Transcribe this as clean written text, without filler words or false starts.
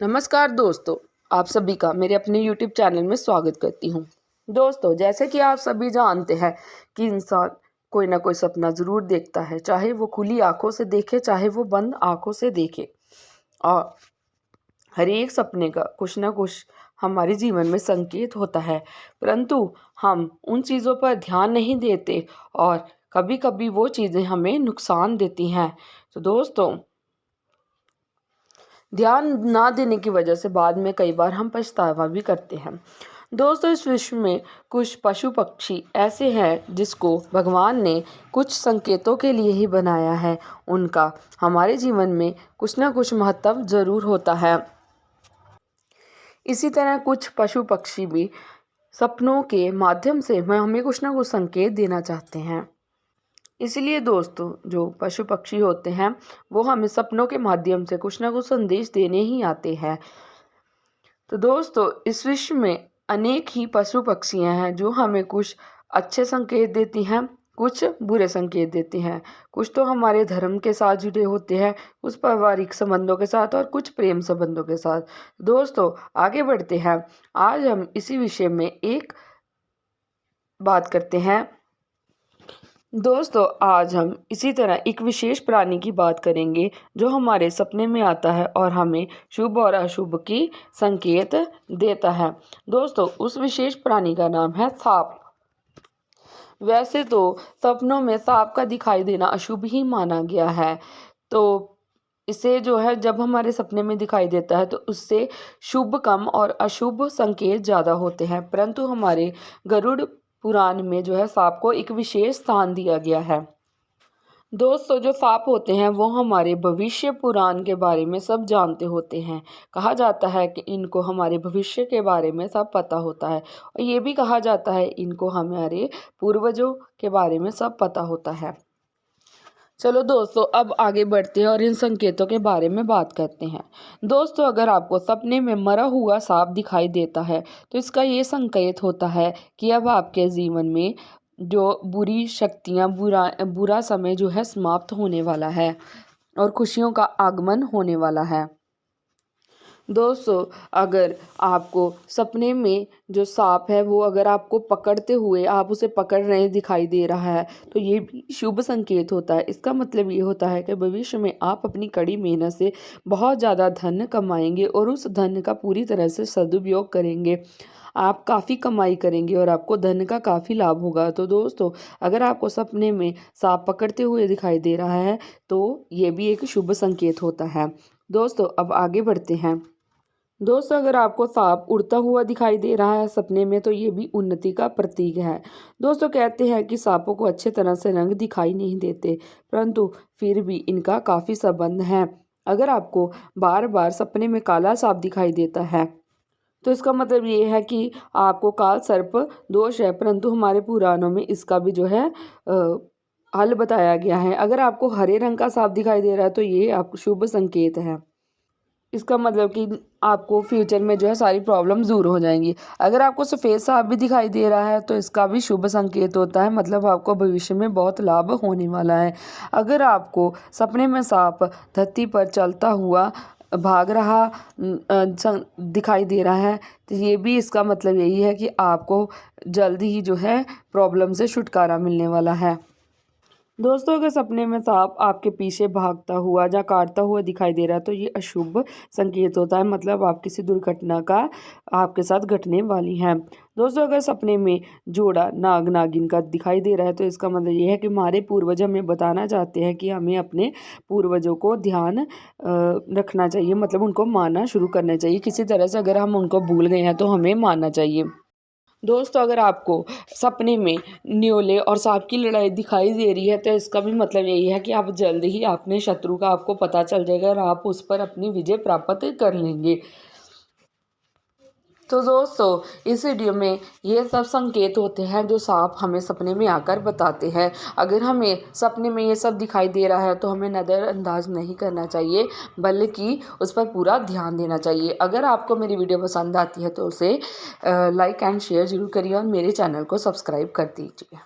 नमस्कार दोस्तों, आप सभी का मेरे अपने YouTube चैनल में स्वागत करती हूँ। दोस्तों, जैसे कि आप सभी जानते हैं कि इंसान कोई ना कोई सपना ज़रूर देखता है, चाहे वो खुली आँखों से देखे, चाहे वो बंद आँखों से देखे। और हर एक सपने का कुछ ना कुछ हमारे जीवन में संकेत होता है, परंतु हम उन चीज़ों पर ध्यान नहीं देते और कभी-कभी वो चीज़ें हमें नुकसान देती हैं। तो दोस्तों, ध्यान ना देने की वजह से बाद में कई बार हम पछतावा भी करते हैं। दोस्तों, इस विश्व में कुछ पशु पक्षी ऐसे हैं जिसको भगवान ने कुछ संकेतों के लिए ही बनाया है। उनका हमारे जीवन में कुछ ना कुछ महत्व ज़रूर होता है। इसी तरह कुछ पशु पक्षी भी सपनों के माध्यम से हमें कुछ ना कुछ संकेत देना चाहते हैं। इसलिए दोस्तों, जो पशु पक्षी होते हैं वो हमें सपनों के माध्यम से कुछ ना कुछ संदेश देने ही आते हैं। तो दोस्तों, इस विश्व में अनेक ही पशु पक्षियाँ हैं जो हमें कुछ अच्छे संकेत देती हैं, कुछ बुरे संकेत देती हैं। कुछ तो हमारे धर्म के साथ जुड़े होते हैं, कुछ पारिवारिक संबंधों के साथ और कुछ प्रेम संबंधों के साथ। दोस्तों, आगे बढ़ते हैं। आज हम इसी विषय में एक बात करते हैं। दोस्तों, आज हम इसी तरह एक विशेष प्राणी की बात करेंगे जो हमारे सपने में आता है और हमें शुभ और अशुभ की संकेत देता है। दोस्तों, उस विशेष प्राणी का नाम है सांप। वैसे तो सपनों में सांप का दिखाई देना अशुभ ही माना गया है। तो इसे जो है जब हमारे सपने में दिखाई देता है तो उससे शुभ कम और अशुभ संकेत ज़्यादा होते हैं, परंतु हमारे गरुड़ पुराण में जो है सांप को एक विशेष स्थान दिया गया है। दोस्तों, जो सांप होते हैं वो हमारे भविष्य पुराण के बारे में सब जानते होते हैं। कहा जाता है कि इनको हमारे भविष्य के बारे में सब पता होता है और ये भी कहा जाता है इनको हमारे पूर्वजों के बारे में सब पता होता है। चलो दोस्तों, अब आगे बढ़ते हैं और इन संकेतों के बारे में बात करते हैं। दोस्तों, अगर आपको सपने में मरा हुआ सांप दिखाई देता है तो इसका ये संकेत होता है कि अब आपके जीवन में जो बुरी शक्तियाँ, बुरा समय जो है समाप्त होने वाला है और खुशियों का आगमन होने वाला है। दोस्तों, अगर आपको सपने में जो सांप है वो अगर आपको पकड़ते हुए आप उसे पकड़ रहे दिखाई दे रहा है तो ये भी शुभ संकेत होता है। इसका मतलब ये होता है कि भविष्य में आप अपनी कड़ी मेहनत से बहुत ज़्यादा धन कमाएंगे और उस धन का पूरी तरह से सदुपयोग करेंगे। आप काफ़ी कमाई करेंगे और आपको धन का काफ़ी लाभ होगा। तो दोस्तों, अगर आपको सपने में सांप पकड़ते हुए दिखाई दे रहा है तो ये भी एक शुभ संकेत होता है। दोस्तों, अब आगे बढ़ते हैं। दोस्तों, अगर आपको सांप उड़ता हुआ दिखाई दे रहा है सपने में तो ये भी उन्नति का प्रतीक है। दोस्तों, कहते हैं कि सांपों को अच्छे तरह से रंग दिखाई नहीं देते, परंतु फिर भी इनका काफ़ी संबंध है। अगर आपको बार बार सपने में काला सांप दिखाई देता है तो इसका मतलब ये है कि आपको काल सर्प दोष है, परंतु हमारे पुराणों में इसका भी जो है हल बताया गया है। अगर आपको हरे रंग का सांप दिखाई दे रहा है तो ये आपको शुभ संकेत है। इसका मतलब कि आपको फ्यूचर में जो है सारी प्रॉब्लम दूर हो जाएंगी। अगर आपको सफ़ेद सांप भी दिखाई दे रहा है तो इसका भी शुभ संकेत होता है, मतलब आपको भविष्य में बहुत लाभ होने वाला है। अगर आपको सपने में सांप धरती पर चलता हुआ भाग रहा दिखाई दे रहा है तो ये भी इसका मतलब यही है कि आपको जल्दी ही जो है प्रॉब्लम से छुटकारा मिलने वाला है। दोस्तों, अगर सपने में सांप आपके पीछे भागता हुआ या काटता हुआ दिखाई दे रहा है तो ये अशुभ संकेत होता है, मतलब आप किसी दुर्घटना का आपके साथ घटने वाली है। दोस्तों, अगर सपने में जोड़ा नाग नागिन का दिखाई दे रहा है तो इसका मतलब ये है कि हमारे पूर्वज हमें बताना चाहते हैं कि हमें अपने पूर्वजों को ध्यान रखना चाहिए, मतलब उनको मानना शुरू करना चाहिए। किसी तरह से अगर हम उनको भूल गए हैं तो हमें मानना चाहिए। दोस्तों, अगर आपको सपने में न्योले और सांप की लड़ाई दिखाई दे रही है तो इसका भी मतलब यही है कि आप जल्द ही अपने शत्रु का आपको पता चल जाएगा और आप उस पर अपनी विजय प्राप्त कर लेंगे। तो दोस्तों, इस वीडियो में ये सब संकेत होते हैं जो सांप हमें सपने में आकर बताते हैं। अगर हमें सपने में ये सब दिखाई दे रहा है तो हमें नज़रअंदाज नहीं करना चाहिए, बल्कि उस पर पूरा ध्यान देना चाहिए। अगर आपको मेरी वीडियो पसंद आती है तो उसे लाइक एंड शेयर ज़रूर करिए और मेरे चैनल को सब्सक्राइब कर दीजिए।